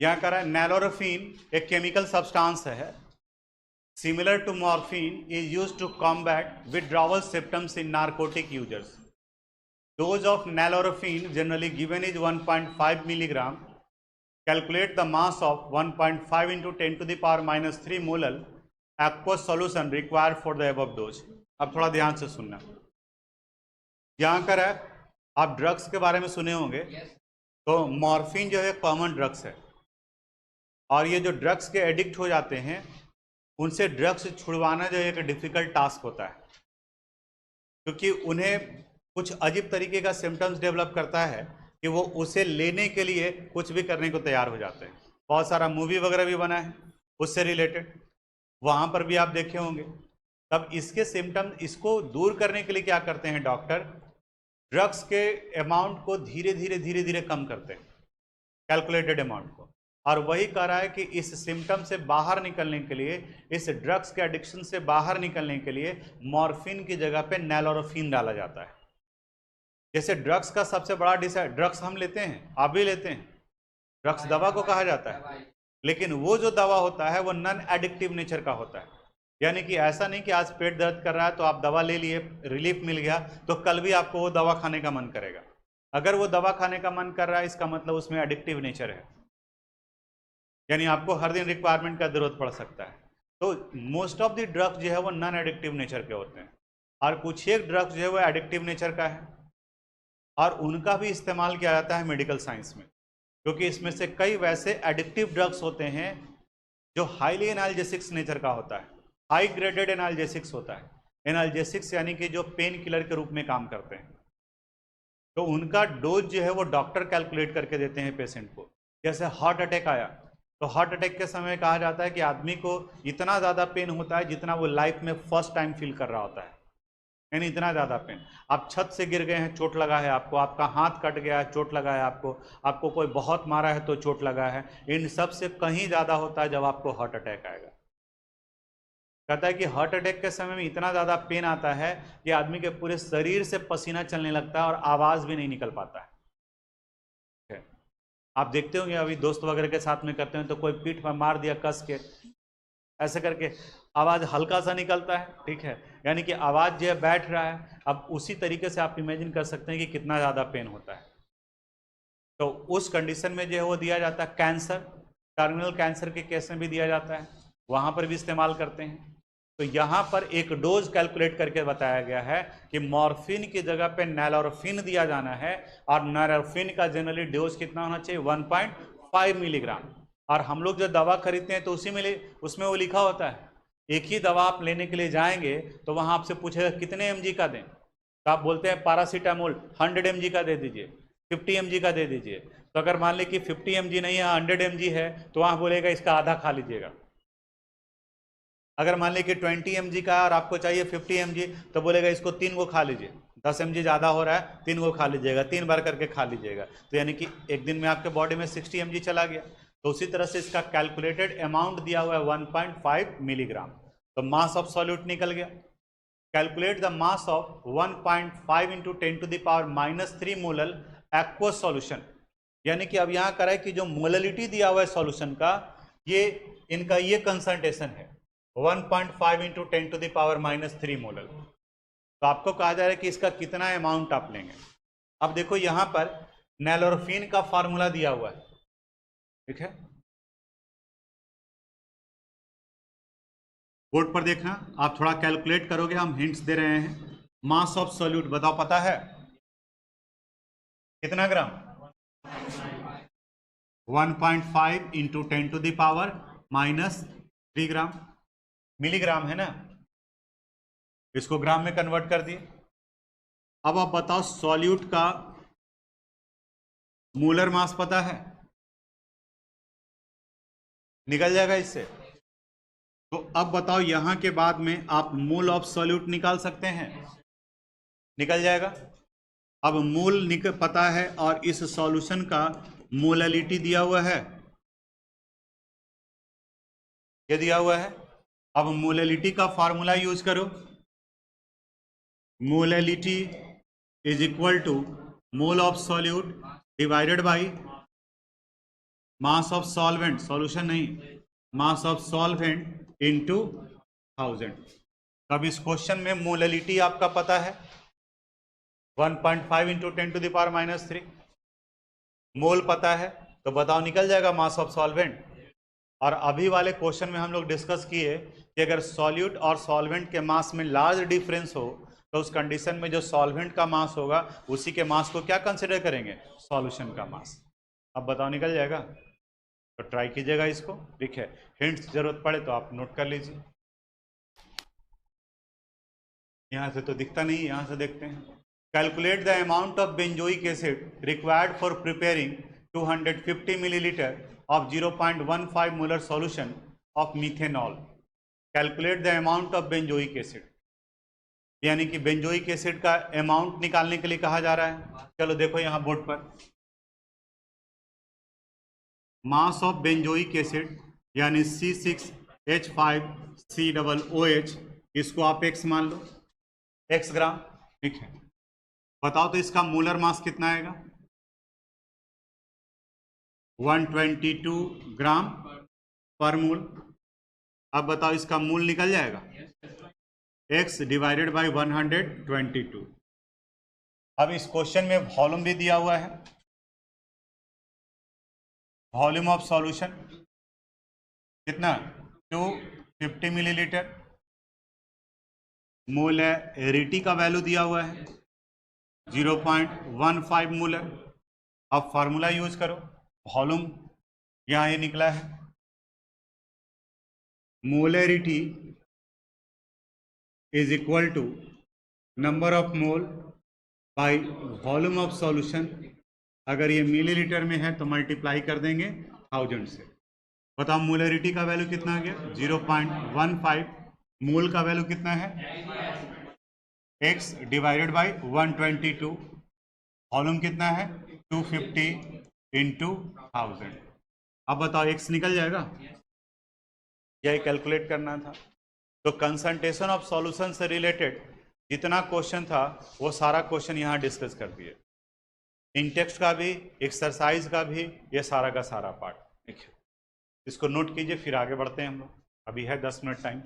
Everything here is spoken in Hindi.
यहाँ कह रहा है नैलोरोफिन एक केमिकल सब्सटेंस है similar to morphine is used to combat withdrawal symptoms in narcotic users. Dose of nalorphine generally given is 1.5 milligram. Calculate the mass of 1.5 into 10 to the power minus 3 molar aqueous solution required for the above dose. अब थोड़ा ध्यान से सुनना। यहाँ कर है आप ड्रग्स के बारे में सुने होंगे। तो मॉर्फिन जो है कॉमन ड्रग्स है और ये जो ड्रग्स के एडिक्ट हो जाते हैं उनसे ड्रग्स छुड़वाना जो एक डिफिकल्ट टास्क होता है, क्योंकि उन्हें कुछ अजीब तरीके का सिम्टम्स डेवलप करता है कि वो उसे लेने के लिए कुछ भी करने को तैयार हो जाते हैं। बहुत सारा मूवी वगैरह भी बना है उससे रिलेटेड, वहाँ पर भी आप देखे होंगे। तब इसके सिम्टम्स, इसको दूर करने के लिए क्या करते हैं डॉक्टर, ड्रग्स के अमाउंट को धीरे धीरे कम करते हैं, कैलकुलेटेड अमाउंट को। और वही कह रहा है कि इस सिम्टम से बाहर निकलने के लिए, इस ड्रग्स के एडिक्शन से बाहर निकलने के लिए मॉर्फिन की जगह पे नैलोरोफिन डाला जाता है। जैसे ड्रग्स का सबसे बड़ा ड्रग्स हम लेते हैं, आप भी लेते हैं, ड्रग्स दवा को कहा जाता है, लेकिन वो जो दवा होता है वो नॉन एडिक्टिव नेचर का होता है। यानी कि ऐसा नहीं कि आज पेट दर्द कर रहा है तो आप दवा ले लिए, रिलीफ मिल गया, तो कल भी आपको वो दवा खाने का मन करेगा। अगर वो दवा खाने का मन कर रहा है इसका मतलब उसमें एडिक्टिव नेचर है, यानी आपको हर दिन रिक्वायरमेंट का जरूरत पड़ सकता है। तो मोस्ट ऑफ द ड्रग्स जो है वो नॉन एडिक्टिव नेचर के होते हैं और कुछ एक ड्रग्स जो है वो एडिक्टिव नेचर का है और उनका भी इस्तेमाल किया जाता है मेडिकल साइंस में, क्योंकि इसमें से कई वैसे एडिक्टिव ड्रग्स होते हैं जो हाईली एनाल्जेसिक्स नेचर का होता है, हाई ग्रेडेड एनाल्जेसिक्स होता है। एनाल्जेसिक्स यानी कि जो पेन किलर के रूप में काम करते हैं, तो उनका डोज जो है वो डॉक्टर कैलकुलेट करके देते हैं पेशेंट को। जैसे हार्ट अटैक आया तो हार्ट अटैक के समय कहा जाता है कि आदमी को इतना ज़्यादा पेन होता है जितना वो लाइफ में फर्स्ट टाइम फील कर रहा होता है, यानी इतना ज़्यादा पेन। आप छत से गिर गए हैं, चोट लगा है आपको, आपका हाथ कट गया है, चोट लगा है आपको कोई बहुत मारा है तो चोट लगा है, इन सब से कहीं ज़्यादा होता है जब आपको हार्ट अटैक आएगा। कहता है कि हार्ट अटैक के समय में इतना ज़्यादा पेन आता है कि आदमी के पूरे शरीर से पसीना चलने लगता है और आवाज़ भी नहीं निकल पाता है। आप देखते होंगे अभी दोस्त वगैरह के साथ में करते हैं तो कोई पीठ पर मार दिया कस के, ऐसे करके आवाज़ हल्का सा निकलता है, ठीक है, यानी कि आवाज़ जो है बैठ रहा है। अब उसी तरीके से आप इमेजिन कर सकते हैं कि कितना ज़्यादा पेन होता है। तो उस कंडीशन में जो है वो दिया जाता है। कैंसर, टर्मिनल कैंसर के केस में भी दिया जाता है, वहाँ पर भी इस्तेमाल करते हैं। तो यहाँ पर एक डोज कैलकुलेट करके बताया गया है कि मॉर्फिन की जगह पे नैलोरोफिन दिया जाना है और नैलोरोफिन का जनरली डोज कितना होना चाहिए, 1.5 मिलीग्राम। और हम लोग जो दवा खरीदते हैं तो उसमें वो लिखा होता है, एक ही दवा आप लेने के लिए जाएंगे तो वहाँ आपसे पूछेगा कितने mg का दें, तो आप बोलते हैं पैरासीटामोल 100 mg का दे दीजिए, 50 mg का दे दीजिए। तो अगर मान ली कि 50 mg नहीं है, 100 mg है, तो वहाँ बोलेगा इसका आधा खा लीजिएगा। अगर मान ली कि 20 mg का और आपको चाहिए 50 mg, तो बोलेगा इसको 3 को खा लीजिए, 10 mg ज़्यादा हो रहा है, 3 को खा लीजिएगा, 3 बार करके खा लीजिएगा। तो यानी कि एक दिन में आपके बॉडी में 60 mg चला गया। तो उसी तरह से इसका कैलकुलेटेड अमाउंट दिया हुआ है 1.5 मिलीग्राम। तो मास ऑफ सॉल्यूट निकल गया। Calculate the mass of 1.5 into 10 to the power -3 molar aqueous solution. यानी कि अब यहाँ करा है कि जो मोललिटी दिया हुआ है सॉल्यूशन का, ये इनका ये कंसंट्रेशन है 1.5 into 10 to the power -3 molar. तो आपको कहा जा रहा है कि इसका कितना अमाउंट आप लेंगे। अब देखो यहाँ पर नैलोरोफिन का फार्मूला दिया हुआ है, ठीक है, बोर्ड पर देखना, आप थोड़ा कैलकुलेट करोगे, हम हिंट्स दे रहे हैं। मास ऑफ सॉल्यूट बताओ, पता है कितना gram, 1.5 into 10 to the power -3 gram. Milligram है ना, इसको ग्राम में कन्वर्ट कर दिए। अब आप बताओ सॉल्यूट का मोलर मास पता है, निकल जाएगा इससे। तो अब बताओ यहां के बाद में आप मोल ऑफ सॉल्यूट निकाल सकते हैं, निकल जाएगा। अब मोल पता है और इस सॉल्यूशन का मोललिटी दिया हुआ है, ये दिया हुआ है। अब मोललिटी का फॉर्मूला यूज करो, molality is equal to mole of solute divided by mass of solvent, solution नहीं, मास ऑफ सॉल्वेंट इनटू 1000। अब इस क्वेश्चन में मोलैलिटी आपका पता है 1.5 इंटू 10⁻³ मोल पता है, तो बताओ निकल जाएगा मास ऑफ सॉल्वेंट। और अभी वाले क्वेश्चन में हम लोग डिस्कस किए कि अगर सॉल्यूट और सॉल्वेंट के मास में लार्ज डिफरेंस हो तो उस कंडीशन में जो सॉल्वेंट का मास होगा उसी के मास को क्या कंसिडर करेंगे, सॉल्यूशन का मास। अब बताओ निकल जाएगा, तो ट्राई कीजिएगा इसको। ठीक है, हिंट्स जरूरत पड़े तो आप नोट कर लीजिए। यहां से तो दिखता नहीं, यहां से देखते हैं। Calculate the amount of benzoic acid required for preparing 250 millilitre of 0.15 molar solution of methanol. Calculate the amount of benzoic acid. यानी कि बेंजोइक एसिड का अमाउंट निकालने के लिए कहा जा रहा है। चलो देखो यहां बोर्ड पर, मास ऑफ बेंजोइक एसिड यानी C6H5COOH, इसको आप x मान लो, x ग्राम। ठीक है, बताओ तो इसका मोलर मास कितना आएगा, 122 ग्राम पर मोल। अब बताओ इसका मूल निकल जाएगा, x डिवाइडेड बाई 122। अब इस क्वेश्चन में वॉल्यूम भी दिया हुआ है, वॉल्यूम ऑफ सॉल्यूशन कितना, 250 मिलीलीटर। मोलैरिटी का वैल्यू दिया हुआ है 0.15 मोलर। अब फार्मूला यूज करो, वॉल्यूम यहां ये निकला है, molarity is equal to number of mole by volume of solution. अगर ये मिलीलीटर में है तो मल्टीप्लाई कर देंगे 1000 से। बताओ मोलैरिटी का वैल्यू कितना आ गया, 0.15। मोल का वैल्यू कितना है, x डिवाइडेड बाई 122। वॉल्यूम कितना है 250 इंटू 1000। अब बताओ x निकल जाएगा, यही कैलकुलेट करना था। तो कंसंट्रेशन ऑफ सॉल्यूशन से रिलेटेड जितना क्वेश्चन था वो सारा क्वेश्चन यहाँ डिस्कस कर दिए, इन टेक्स्ट का भी, एक्सरसाइज का भी, ये सारा का सारा पार्ट। ठीक है, इसको नोट कीजिए, फिर आगे बढ़ते हैं हम लोग, अभी है 10 मिनट टाइम।